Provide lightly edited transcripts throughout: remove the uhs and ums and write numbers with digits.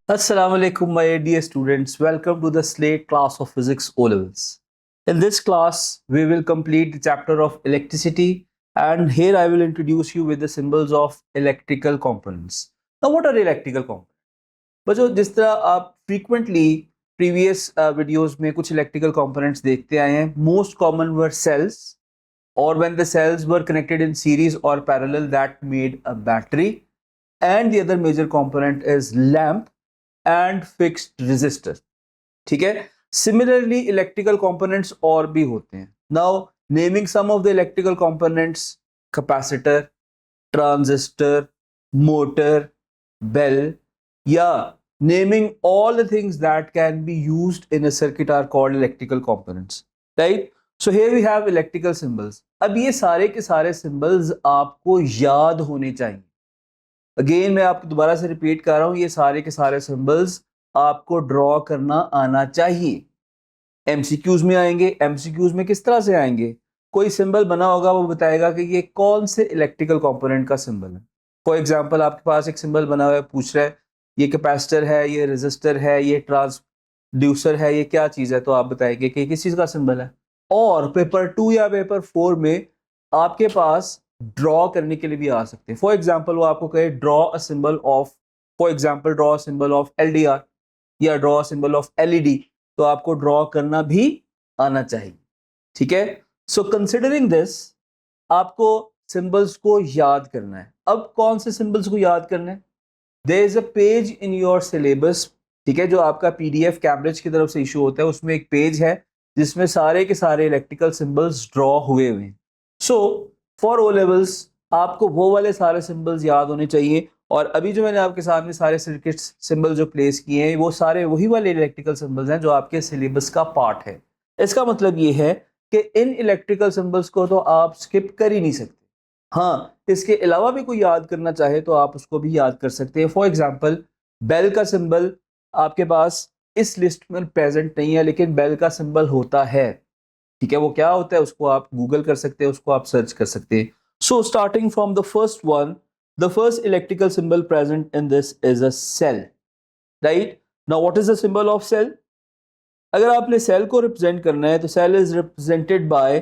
Assalamu alaikum, my dear students. Welcome to the Slate class of Physics O levels. In this class, we will complete the chapter of electricity, and here I will introduce you with the symbols of electrical components. Now, what are electrical components? बच्चों जिस तरह आप frequently previous videos में कुछ electrical components देखते आए हैं, most common were cells, or when the cells were connected in series or parallel, that made a battery, and the other major component is lamp and fixed resistor. ठीक है. Similarly, electrical components और भी होते हैं. Now, naming some of the electrical components: capacitor, transistor, motor, bell, yeah, naming all the things that can be used in a circuit are called electrical components, right? So here we have electrical symbols. अब ये सारे के सारे symbols आपको याद होने चाहिए. Again मैं आपको दोबारा से रिपीट कर रहा हूं, ये सारे के सारे सिंबल्स आपको ड्रॉ करना आना चाहिए. एमसीक्यूज में आएंगे. एमसीक्यूज में किस तरह से आएंगे? कोई सिंबल बना होगा, वो बताएगा कि ये कौन से इलेक्ट्रिकल कंपोनेंट का सिंबल है. फॉर एग्जांपल, आपके पास एक सिंबल बना हुआ है, पूछ रहा है ये कैपेसिटर है, ये रेजिस्टर है, ये ट्रांसड्यूसर है, ये क्या चीज है, तो आप बताएंगे कि किस चीज का सिंबल है. और पेपर 2 या पेपर 4 में आपके पास ड्रॉ करने के लिए भी आ सकते हैं. फॉर एग्जाम्पल, वो आपको कहे draw a symbol of, for example draw symbol of LDR या ड्रॉ सिंबल ऑफ LED, तो आपको ड्रॉ करना भी आना चाहिए. ठीक है. सो कंसिडरिंग दिस, आपको सिंबल्स को याद करना है. अब कौन से सिंबल्स को याद करना है? There is a page in your syllabus. ठीक है, जो आपका PDF कैम्ब्रिज की तरफ से इशू होता है, उसमें एक पेज है जिसमें सारे के सारे इलेक्ट्रिकल सिंबल्स ड्रॉ हुए हुए हैं. सो फॉर ओ लेवल्स आपको वो वाले सारे सिंबल्स याद होने चाहिए. और अभी जो मैंने आपके सामने सारे सर्किट सिंबल जो प्लेस किए हैं, वो सारे वही वाले इलेक्ट्रिकल सिंबल्स हैं जो आपके सिलेबस का पार्ट है. इसका मतलब ये है कि इन इलेक्ट्रिकल सिंबल्स को तो आप स्किप कर ही नहीं सकते. हाँ, इसके अलावा भी कोई याद करना चाहे तो आप उसको भी याद कर सकते हैं. फॉर एग्जाम्पल, बेल का सिंबल आपके पास इस लिस्ट में प्रेजेंट नहीं है, लेकिन बेल का सिंबल होता है. ठीक है, वो क्या होता है उसको आप गूगल कर सकते हैं, उसको आप सर्च कर सकते हैं. So starting from the first one, the first electrical symbol present in this is a cell, right? Now what is the symbol of cell? अगर आपने सेल को रिप्रेजेंट करना है तो cell is represented by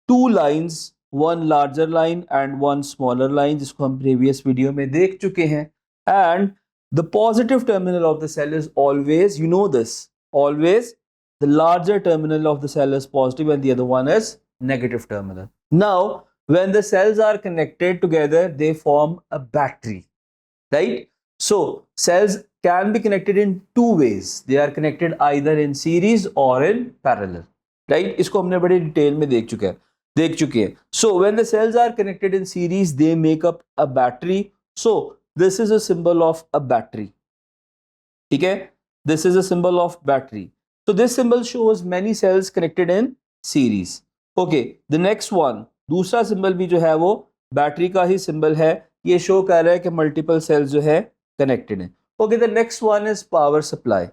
two lines, one larger line and one smaller line, जिसको हम previous video में देख चुके हैं. And the positive terminal of the cell is always, you know this, always the larger terminal of the cell is positive and the other one is negative terminal. Now, when the cells are connected together, they form a battery, right? So, cells can be connected in two ways. They are connected either in series or in parallel, right? इसको हमने बड़ी detail में देख चुके हैं. So, when the cells are connected in series, they make up a battery. So, this is a symbol of a battery. ठीक है, this is a symbol of battery. So this symbol shows many cells connected in series. Okay, the next one, दूसरा symbol भी जो है वो battery का ही symbol है. ये शो कर रहा है कि मल्टीपल सेल्स जो है कनेक्टेड है. Okay, the next one is power supply.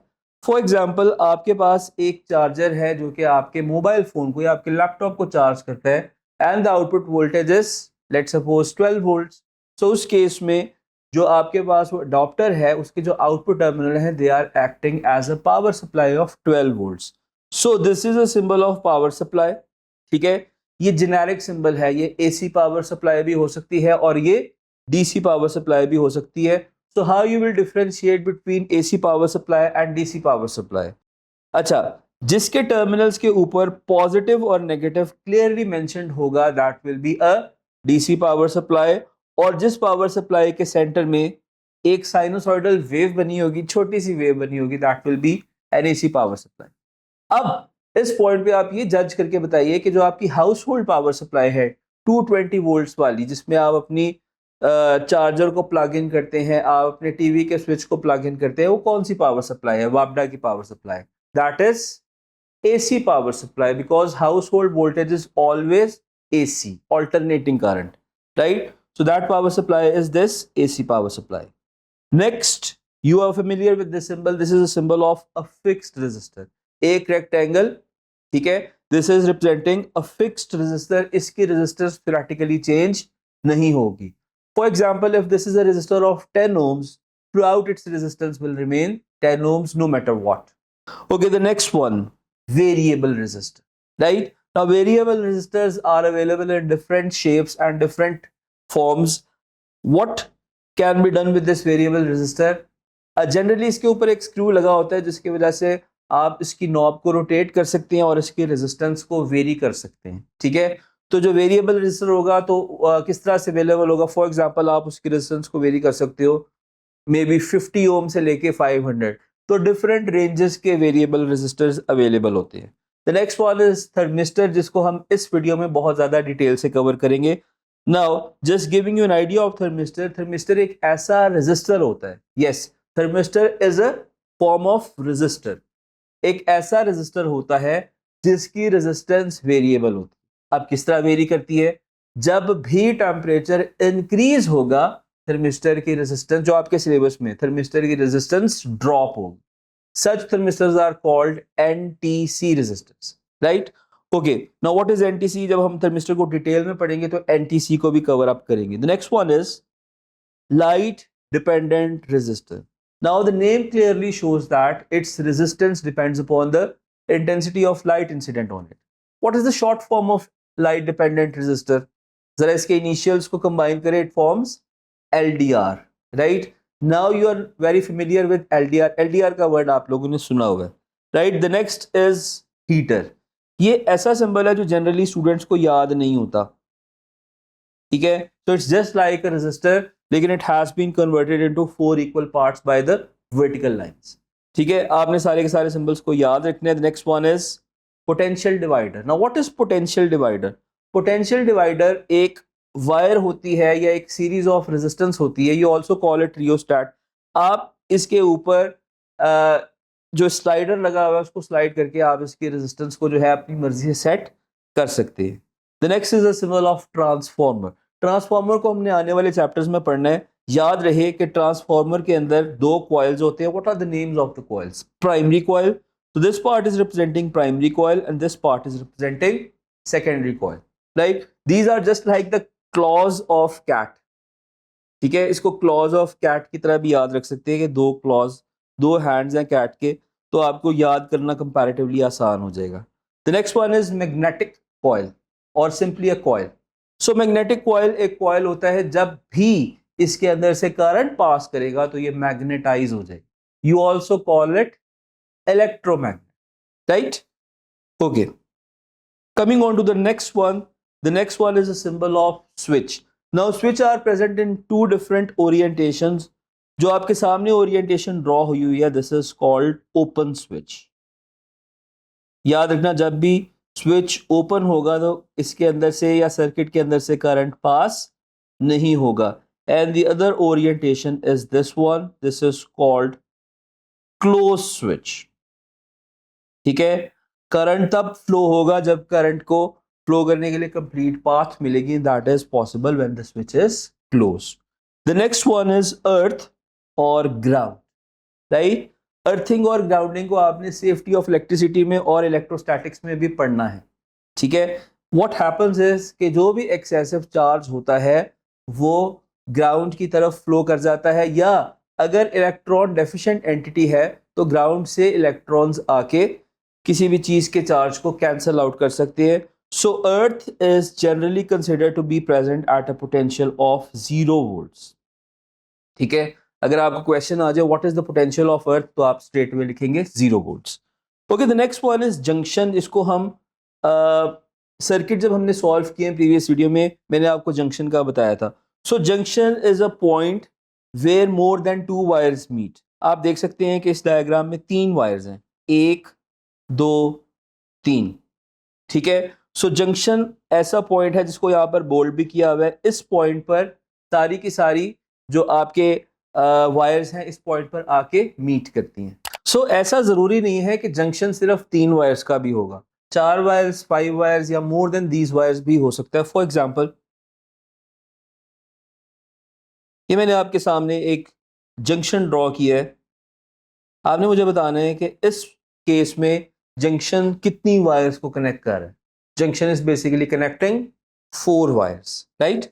For example, आपके पास एक चार्जर है जो कि आपके मोबाइल फोन को या आपके लैपटॉप को चार्ज करता है, and the output voltage is let's suppose 12 volt. So उस केस में जो आपके पास वो अडॉप्टर है, उसके जो आउटपुट टर्मिनल है, they are acting as a power supply of 12 volts. So this is a symbol of power supply. ठीक है, ये जेनेरिक सिंबल है. ये AC पावर सप्लाई भी हो सकती है और ये DC पावर सप्लाई भी हो सकती है. So how you will differentiate between AC power supply and DC power supply? अच्छा, जिसके टर्मिनल्स के ऊपर पॉजिटिव और नेगेटिव क्लियरली मेंशन्ड होगा, that will be a DC power supply. और जिस पावर सप्लाई के सेंटर में एक साइनोसॉइडल वेव बनी होगी, छोटी सी वेव बनी होगी, that will be an AC power supply. अब इस पॉइंट पे आप ये जज करके बताइए कि जो आपकी हाउस होल्ड पावर सप्लाई है 220 वोल्ट्स वाली, जिसमें आप अपनी चार्जर को प्लग इन करते हैं, आप अपने टीवी के स्विच को प्लग इन करते हैं, वो कौन सी पावर सप्लाई है? वापडा की power supply. That is AC power supply, because house hold voltage is always AC, alternating current, right? So that power supply is this AC power supply. Next, you are familiar with this symbol. This is a symbol of a fixed resistor. एक rectangle, ठीक है? This is representing a fixed resistor. इसकी resistance theoretically change नहीं होगी. For example, if this is a resistor of 10 ohms, throughout its resistance will remain 10 ohms no matter what. Okay, the next one, variable resistor, right? Now variable resistors are available in different shapes and different forms. What can be done with this variable resistor? Generally इसके ऊपर एक screw लगा होता है जिसकी वजह से आप इसकी नॉब को रोटेट कर सकते हैं और इसकी रेजिस्टेंस को वेरी कर सकते हैं, ठीक है? तो जो वेरिएबल रेजिस्टर होगा तो किस तरह से अवेलेबल होगा? फॉर एग्जांपल आप उसकी रेजिस्टेंस को वेरी कर सकते हो मे बी 50 ओम से लेके 500, तो डिफरेंट रेंजेस के वेरिएबल रेजिस्टर्स अवेलेबल होते हैं. The next one is thermistor, जिसको हम इस वीडियो में बहुत ज़्यादा डिटेल से कवर करेंगे. Now just giving you an idea of thermistor. Thermistor एक ऐसा रेजिस्टर होता है, yes, thermistor is a form of resistor. एक ऐसा रेजिस्टर होता है जिसकी रेजिस्टेंस वेरिएबल होती है. अब किस तरह वेरी करती है? जब भी टेम्परेचर इंक्रीज होगा थर्मिस्टर की रेजिस्टेंस, जो आपके सिलेबस में थर्मिस्टर की रेजिस्टेंस ड्रॉप होगी. Such thermistors are called NTC resistors, right? Okay, now what is NTC? जब हम थर्मिस्टर को डिटेल में पढ़ेंगे तो एनटीसी को भी कवर अप करेंगे. The next one is light dependent resistor. Now the name clearly shows that its resistance depends upon the intensity of light incident on it. What is the short form of light dependent resistor? जरा इसके initials को combine करें, it forms LDR, right? Now you are very familiar with LDR. LDR का word आप लोगों ने सुना होगा, right? The next is heater. ये ऐसा symbol है जो generally students को याद नहीं होता, ठीक है? So it's just like a resistor, लेकिन it has been converted into 4 equal parts by the vertical lines. ठीक है, आपने सारे के सारे symbols को याद रखने हैं. The next one is potential divider. Now what is potential divider? Potential divider एक वायर होती है या एक सीरीज ऑफ रेजिस्टेंस होती है. You also call it rheostat. आप इसके ऊपर जो स्लाइडर लगा हुआ है उसको स्लाइड करके आप इसकी रेजिस्टेंस को जो है अपनी मर्जी से सेट कर सकते हैं. The next is a symbol of transformer. Transformer को हमने आने वाले चैप्टर्स में पढ़ना है. याद रहे कि ट्रांसफार्मर के अंदर 2 कॉइल्स होते हैं. What are the names of the coils? Primary coil, so this part is representing primary coil and this part is representing secondary coil, right? These are just like the claws of cat. ठीक है, इसको claws of cat की तरह भी याद रख सकते हैं कि 2 claws, 2 hands हैं cat के, तो आपको याद करना comparatively आसान हो जाएगा. The next one is magnetic coil or simply a coil. So magnetic coil एक coil होता है, जब भी इसके अंदर से करंट पास करेगा तो ये मैग्नेटाइज हो जाएगा. You also call it electromagnet, right? Okay, coming on to the next one. The next one is a symbol of switch. Now switch are present in 2 different orientations. जो आपके सामने orientation draw हुई हुई है, this is called open switch. याद रखना, जब भी स्विच ओपन होगा तो इसके अंदर से या सर्किट के अंदर से करंट पास नहीं होगा. And the other orientation is this one, this is called close switch. ठीक है, करंट तब फ्लो होगा जब करंट को फ्लो करने के लिए कंप्लीट पाथ मिलेगी. That is possible when the switch is close. The next one is earth और ग्राउंड, राइट? अर्थिंग और ग्राउंडिंग को आपने सेफ्टी ऑफ इलेक्ट्रिसिटी में और इलेक्ट्रोस्टैटिक्स में भी पढ़ना है, ठीक है? व्हाट हैपेंस इज कि जो भी एक्सेसिव चार्ज होता है वो ग्राउंड की तरफ फ्लो कर जाता है, या अगर इलेक्ट्रॉन डेफिशिएंट एंटिटी है तो ग्राउंड से इलेक्ट्रॉन्स आके किसी भी चीज के चार्ज को कैंसल आउट कर सकते हैं. So earth is generally considered to be present at a potential of 0 volts. ठीक है, अगर आपको क्वेश्चन आ जाए what is the potential of earth, तो आप स्ट्रेट में लिखेंगे 0 वोल्ट्स. Okay, the next one is junction. इसको हम सर्किट जब हमने सॉल्व किए प्रीवियस वीडियो में मैंने आपको जंक्शन का बताया था. So junction is a point where more than 2 wires meet. आप देख सकते हैं कि इस डायग्राम में 3 वायर्स हैं, 1 2 3. ठीक है, सो जंक्शन ऐसा पॉइंट है जिसको यहाँ पर बोल्ड भी किया हुआ है. इस पॉइंट पर सारी की सारी जो आपके वायर्स हैं इस पॉइंट पर आके मीट करती हैं. सो ऐसा जरूरी नहीं है कि जंक्शन सिर्फ 3 वायर्स का भी होगा. 4 वायर्स, 5 वायर्स या मोर देन दीज वायर्स भी हो सकता है. फॉर एग्जांपल ये मैंने आपके सामने एक जंक्शन ड्रॉ किया है. आपने मुझे बताना है कि इस केस में जंक्शन कितनी वायर्स को कनेक्ट कर रहा है. Junction is basically connecting 4 wires, right?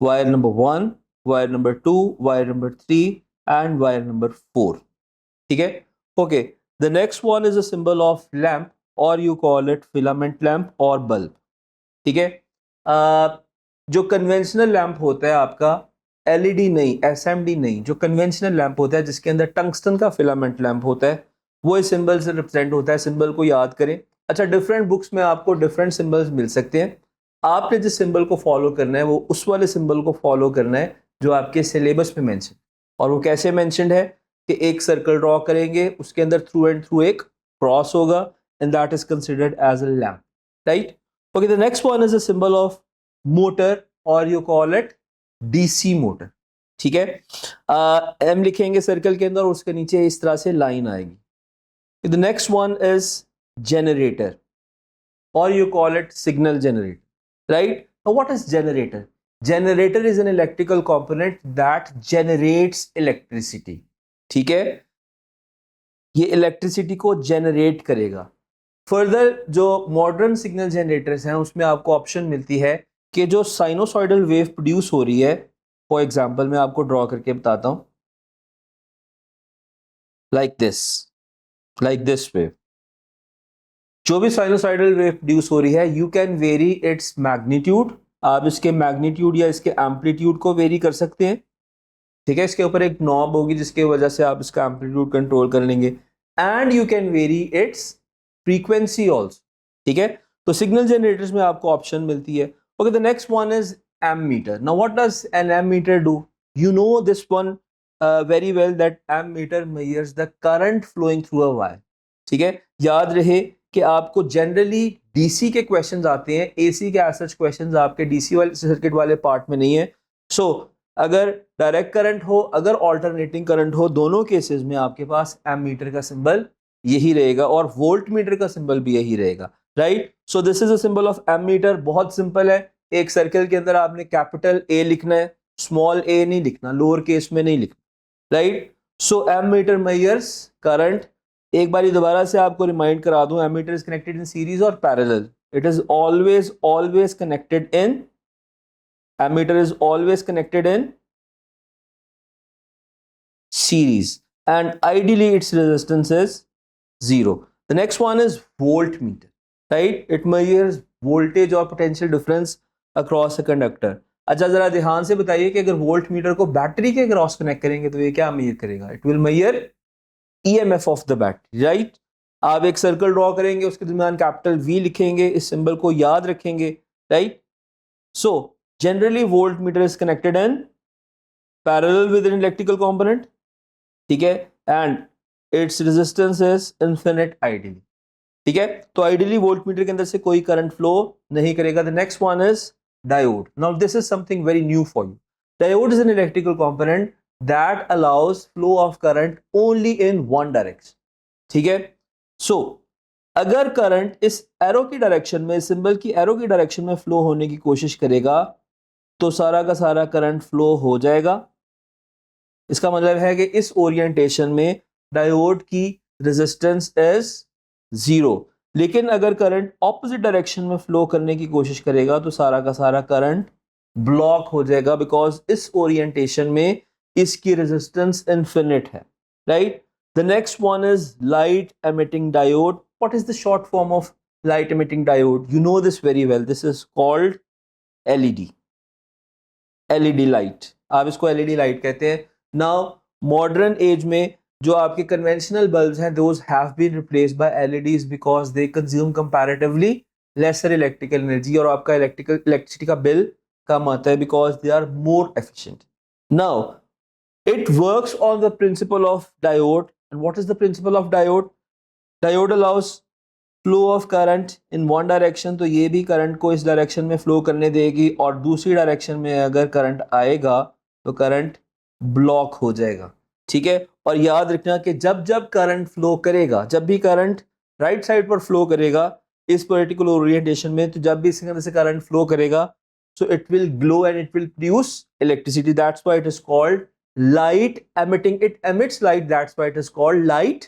Wire number 1, wire number 2, wire number 3 and wire number 4. ठीक है. Okay, the next one is a symbol of lamp और you call it filament lamp और bulb. ठीक है. जो कन्वेंशनल लैम्प होता है आपका, एलईडी नहीं, एसएमडी नहीं, जो कन्वेंशनल लैम्प होता है जिसके अंदर टंगस्टन का फिलामेंट लैम्प होता है, वो इस सिंबल से रिप्रेजेंट होता है. सिंबल को याद करें. अच्छा, डिफरेंट बुक्स में आपको डिफरेंट सिंबल्स मिल सकते हैं. आपने जिस सिंबल को फॉलो करना है वो उस वाले सिंबल को फॉलो करना है जो आपके सिलेबस में मेंशन. और वो कैसे मेंशनड है कि एक सर्कल ड्रॉ करेंगे, उसके अंदर थ्रू एंड थ्रू एक क्रॉस होगा, and that is considered as a lamp. Right. Okay, the next one is a symbol of motor और you call it DC motor. ठीक है. एम लिखेंगे सर्कल के अंदर और उसके नीचे इस तरह से लाइन आएगी. The next one is generator or you call it signal generator, right? Now what is generator? Generator is an electrical component that generates electricity. ठीक है, ये इलेक्ट्रिसिटी को जनरेट करेगा. फर्दर जो मॉडर्न सिग्नल जनरेटर्स हैं उसमें आपको ऑप्शन मिलती है कि जो साइनोसॉइडल वेव प्रोड्यूस हो रही है, फॉर एग्जांपल मैं आपको ड्रॉ करके बताता हूं, लाइक दिस वेव. जो भी साइनोसॉइडल वेव प्रोड्यूस हो रही है, you can very its magnitude. आप इसके मैग्नीट्यूड या इसके एम्पलीट्यूड को वेरी कर सकते हैं. ठीक है, इसके ऊपर एक नॉब होगी जिसकी वजह से आप इसका एम्पलीट्यूड कंट्रोल कर लेंगे. And you can very it's frequency also. ठीक है, तो सिग्नल जनरेटर्स में आपको ऑप्शन मिलती है. Okay, the next one is ammeter. Now what does an ammeter do? You know this one very well that ammeter measures the current flowing through a wire. ठीक है, याद रहे कि आपको जनरली डीसी के क्वेश्चंस आते हैं, एसी के एज सच क्वेश्चंस आपके डीसी वाले सर्किट वाले पार्ट में नहीं है. सो अगर डायरेक्ट करंट हो, अगर ऑल्टरनेटिंग करंट हो, दोनों केसेस में आपके पास एमीटर का सिंबल यही रहेगा और वोल्ट मीटर का सिंबल भी यही रहेगा. Right. So this is a symbol of ammeter. बहुत सिंपल है. एक सर्कल के अंदर आपने कैपिटल ए लिखना है, स्मॉल ए नहीं लिखना, लोअर केस में नहीं लिखना. Right. So ammeter measures current. एक बार दोबारा से आपको रिमाइंड करा दूं, ammeter is connected in series और parallel. It is always connected in, ammeter is always connected in series and ideally its resistance is 0. The next one is voltmeter, right? It measures voltage or potential difference across a conductor. अच्छा, जरा ध्यान से बताइए कि अगर volt meter को battery के cross connect करेंगे तो ये क्या मेजर करेगा? It will measure EMF of the battery. Right. आप एक सर्कल ड्रॉ करेंगे, उसके दरमियान कैपिटल वी लिखेंगे, इस सिंबल को याद रखेंगे. Right. So generally volt meter is connected in parallel with an electrical component. ठीक है, and its resistance is infinite ideally. ठीक है, तो आइडियली वोल्ट मीटर के अंदर से कोई करंट फ्लो नहीं करेगा. The next one is diode. Now this is something very new for you. Diode is an electrical component that allows flow of current only in one direction. ठीक है. सो अगर current इस एरो की direction में, symbol की arrow की direction में flow होने की कोशिश करेगा तो सारा का सारा करंट फ्लो हो जाएगा. इसका मतलब है कि इस ओरिएंटेशन में डायोड की रेजिस्टेंस इज 0. लेकिन अगर करंट ऑपोजिट डायरेक्शन में फ्लो करने की कोशिश करेगा तो सारा का सारा करंट ब्लॉक हो जाएगा, बिकॉज इस ओरिएंटेशन में इसकी रेजिस्टेंस इन्फिनिट है. Right. The next one is light emitting diode. What is the short form of light emitting diode? You know this very well. This is called LED. LED light, आप इसको LED light कहते हैं. Now modern age में जो आपके conventional bulbs हैं, those have been replaced by LEDs because they consume comparatively lesser electrical energy और आपका इलेक्ट्रिसिटी का बिल कम आता है because they are more efficient. Now it works on the principle of diode. And what is the principle of diode? Diode allows flow of current in one direction, तो ये भी current को इस direction में flow करने देगी, और दूसरी डायरेक्शन में अगर करंट आएगा तो करंट ब्लॉक हो जाएगा. ठीक है. और याद रखना कि जब जब करंट फ्लो करेगा, जब भी करंट राइट साइड पर फ्लो करेगा इस पर्टिकुलर ओरिएंटेशन में, तो जब भी इसके अंदर से करंट फ्लो करेगा so it will glow and it will produce electricity. That's why it is called light emitting. It emits light, that's why it is called light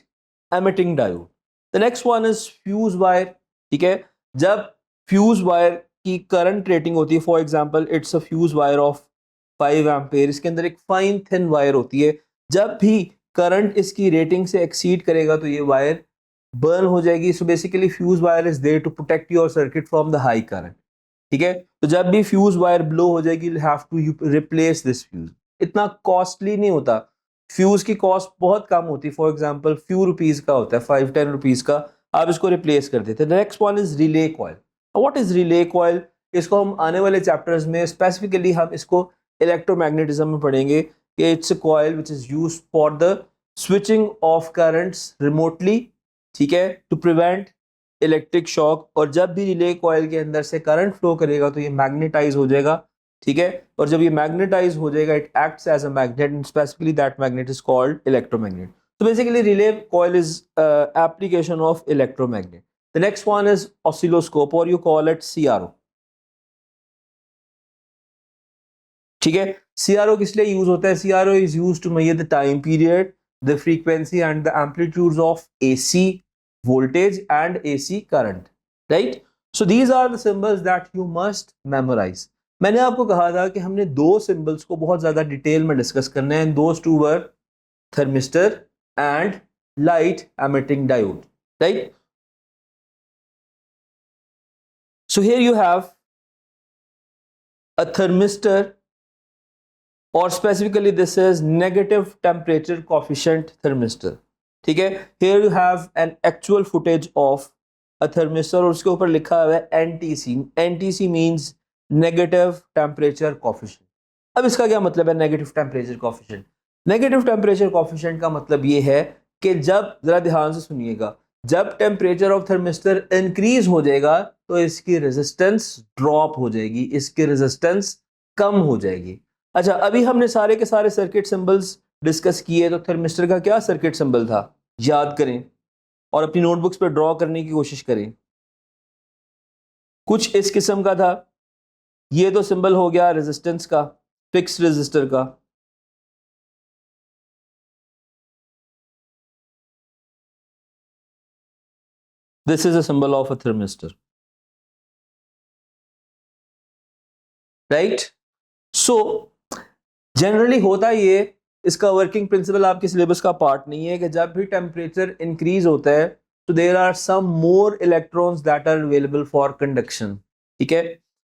emitting diode. The next one is fuse wire. ठीक है, जब fuse wire की current rating होती है, for example it's a fuse wire of 5 ampere, इसके अंदर एक fine thin wire होती है. जब भी करंट इसकी रेटिंग से एक्सीड करेगा तो ये वायर बर्न हो जाएगी. So basically fuse wire is there to protect your circuit from the high current. ठीक है, तो जब भी फ्यूज वायर ब्लो हो जाएगी you have to replace this fuse. इतना कॉस्टली नहीं होता, फ्यूज की कॉस्ट बहुत कम होती है. फॉर एग्जांपल फ्यू रुपीज का होता है, 5-10 रुपीज का, आप इसको रिप्लेस कर देते हैं. Next one is relay coil. What is relay coil? इसको हम आने वाले चैप्टर्स में स्पेसिफिकली हम इसको इलेक्ट्रोमैग्नेटिज्म में पढ़ेंगे कि it's a coil which is used for the switching off currents remotely. ठीक है, टू प्रिवेंट इलेक्ट्रिक शॉक. और जब भी रिले कॉइल के अंदर से करंट फ्लो करेगा तो ये मैग्नेटाइज हो जाएगा. ठीक है, और जब ये मैग्नेटाइज हो जाएगा it acts as a magnet and specifically that magnet is called electromagnet. So basically relay coil is application of electromagnet. The next one is oscilloscope or you call it CRO. ठीक है, CRO किस लिए use होता है? CRO is used to measure the time period, the frequency and the amplitudes of AC voltage and AC current. Right? So these are the symbols that you must memorize. मैंने आपको कहा था कि हमने दो सिंबल्स को बहुत ज्यादा डिटेल में डिस्कस करना है. Those two were thermistor and light emitting diode, right? So here you have a thermistor, or specifically this is negative temperature coefficient thermistor. ठीक है, here you have an actual footage of a thermistor और उसके ऊपर लिखा हुआ है NTC. NTC means negative temperature coefficient. अब इसका क्या मतलब है negative temperature coefficient? Negative temperature coefficient का मतलब ये है कि जब, जरा ध्यान से सुनिएगा, जब टेम्परेचर ऑफ थर्मिस्टर इंक्रीज हो जाएगा तो इसकी रेजिस्टेंस ड्रॉप हो जाएगी, इसकी रेजिस्टेंस कम हो जाएगी. अच्छा, अभी हमने सारे के सारे सर्किट सिंबल्स डिस्कस किए, तो थर्मिस्टर का क्या सर्किट सिंबल था याद करें और अपनी नोटबुक्स पे ड्रॉ करने की कोशिश करें. कुछ इस किस्म का था. ये तो सिंबल हो गया रेजिस्टेंस का, फिक्स्ड रेजिस्टर का. This is a symbol of a thermistor, right? So generally होता ये, इसका वर्किंग प्रिंसिपल आपके सिलेबस का पार्ट नहीं है कि जब भी टेम्परेचर इंक्रीज होता है तो there are some more electrons that are available for conduction. ठीक है,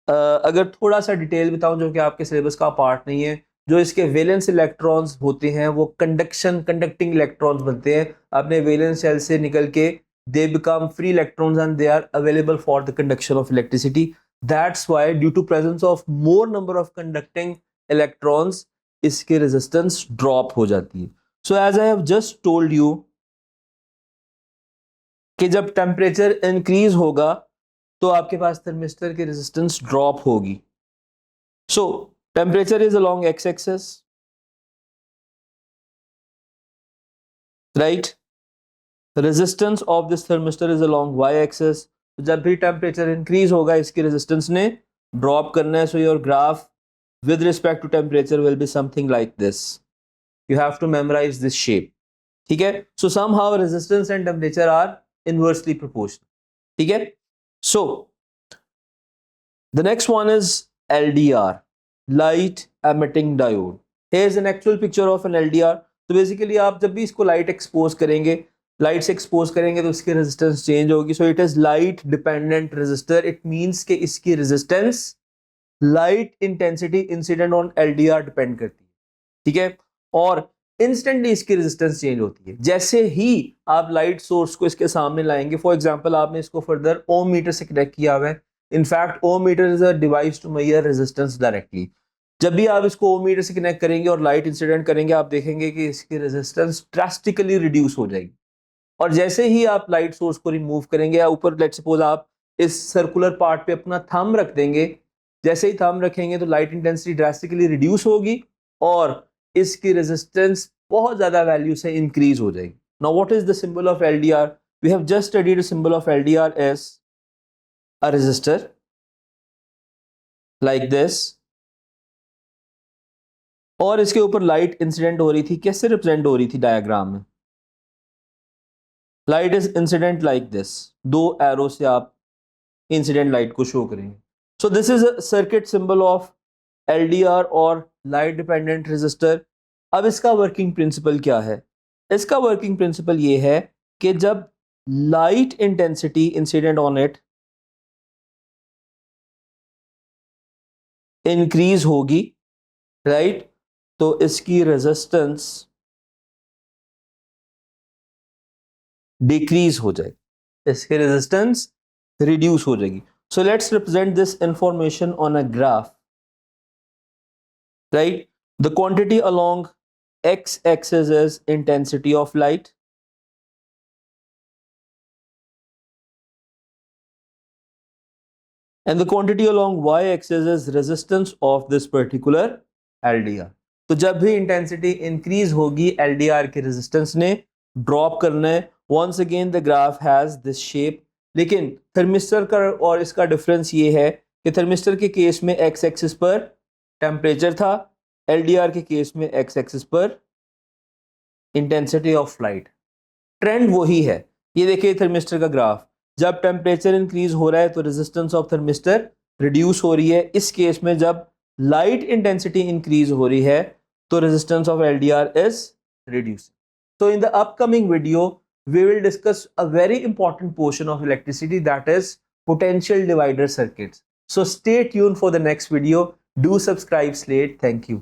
अगर थोड़ा सा डिटेल बताऊं जो कि आपके सिलेबस का पार्ट नहीं है, जो इसके वैलेंस इलेक्ट्रॉन्स होते हैं वो कंडक्टिंग इलेक्ट्रॉन्स बनते हैं. अपने वैलेंस शेल से निकल के they become free electrons and they are available for the conduction of electricity. That's why due to presence of more number of conducting electrons इसकी resistance drop हो जाती है. So as I have just told you कि जब temperature increase होगा तो आपके पास thermistor की resistance drop होगी. So temperature is along x-axis, right? Resistance of this thermistor is along y axis. जब भी टेम्परेचर इंक्रीज होगा इसकी रेजिस्टेंस ने ड्रॉप करना है. So your graph with respect to temperature will be something like this. You have to memorise this shape. ठीक है, so somehow resistance and temperature are inversely proportional. ठीक है, so the next one is LDR, light emitting diode. Here is an actual picture of an LDR. तो basically आप जब भी इसको light expose करेंगे, लाइट से एक्सपोज करेंगे तो इसकी रेजिस्टेंस चेंज होगी. So it is light dependent resistor. It means कि इसकी resistance light intensity incident on LDR depend करती है. ठीक है, और इंस्टेंटली इसकी रेजिस्टेंस चेंज होती है जैसे ही आप लाइट सोर्स को इसके सामने लाएंगे. फॉर एग्जांपल आपने इसको फर्दर ओम मीटर से कनेक्ट किया हुआ है. In fact ohmmeter is a device to measure resistance directly. जब भी आप इसको ओम मीटर से कनेक्ट करेंगे और लाइट इंसिडेंट करेंगे आप देखेंगे कि इसकी रेजिस्टेंस ड्रास्टिकली रिड्यूस हो जाएगी. और जैसे ही आप लाइट सोर्स को रिमूव करेंगे या ऊपर लेट्स सपोज आप इस सर्कुलर पार्ट पे अपना थंब रख देंगे, जैसे ही थंब रखेंगे तो लाइट इंटेंसिटी ड्रास्टिकली रिड्यूस होगी और इसकी रेजिस्टेंस बहुत ज्यादा वैल्यू से इंक्रीज हो जाएगी. Now what is the symbol of LDR? We have just studied the symbol of LDR as a resistor like this, और इसके ऊपर लाइट इंसिडेंट हो रही थी. कैसे रिप्रेजेंट हो रही थी डायग्राम में? Light is incident like this. दो एरो से आप इंसिडेंट लाइट को शो करेंगे. सो this is a circuit symbol of LDR और लाइट डिपेंडेंट रेजिस्टर. अब इसका वर्किंग प्रिंसिपल क्या है? इसका वर्किंग प्रिंसिपल ये है कि जब light intensity incident on it increase होगी, राइट, तो इसकी रेजिस्टेंस डिक्रीज हो जाएगी, इसकी रेजिस्टेंस रिड्यूस हो जाएगी. So let's represent this information on a graph, right. The quantity along x axis is intensity of light, and the quantity along y axis is resistance of this particular LDR. तो जब भी intensity increase होगी LDR के resistance ने drop करना है. Once again the graph has this shape. लेकिन thermistor का और इसका डिफरेंस ये है कि थर्मिस्टर के केस में x एक्सिस पर टेम्परेचर था, LDR के केस में x एक्सिस पर इंटेंसिटी ऑफ लाइट. ट्रेंड वही है. ये देखिए थर्मिस्टर का ग्राफ, जब टेम्परेचर इंक्रीज हो रहा है तो रेजिस्टेंस ऑफ थर्मिस्टर रिड्यूस हो रही है. इस केस में जब लाइट इंटेंसिटी इंक्रीज हो रही है तो resistance of LDR is reducing. So in the upcoming video we will discuss a very important portion of electricity, that is potential divider circuits. So stay tuned for the next video. Do subscribe Slate. Thank you.